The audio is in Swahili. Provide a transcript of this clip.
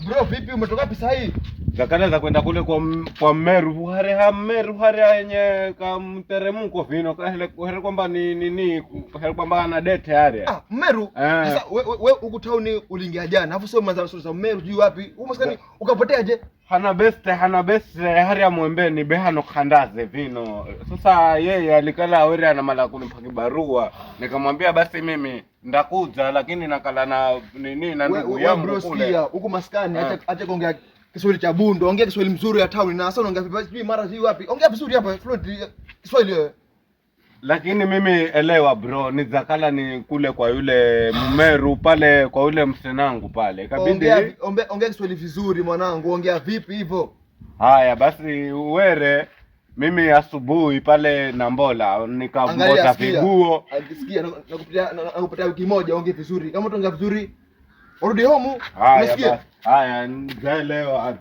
Bro, vipi umetoka wapi sasa hii? Zakana za kwenda kule kwa Meru hare yenye kamteremko vino kahele kwamba ni kwamba ana date hare. Meru. Sasa wewe huko town uliingia jana. Alafu sio manza sura za Meru juu wapi? Umaskani ukapoteaje? Hana best hare ya mwembeni behano khandaze vino. Sasa yeye alikala awere ana mala kunipa kibarua. Nikamwambia basi mimi ndakuja lakini nakala na nini na ndugu yangu kule. Huko maskani acha kuongea Kiswahili cha Bundo, ongea Kiswahili mzuri ya town na sasa unaongea vipi mara sijui wapi. Ongea vizuri hapa fluent Kiswahili wewe. Lakini mimi elewa bro, ni zakala ni kule kwa yule Mmeru pale kwa yule msenangu pale. Ikabidi ongea Kiswahili vizuri mwanangu, ongea vipi hivyo? Haya basi uwere mimi asubuhi pale Nambola nikamboza viguo. Akisikia nakupatia wiki moja ongea vizuri. Kama utaongea vizuri urudi home. Unasikia? Haya, ndaelewa.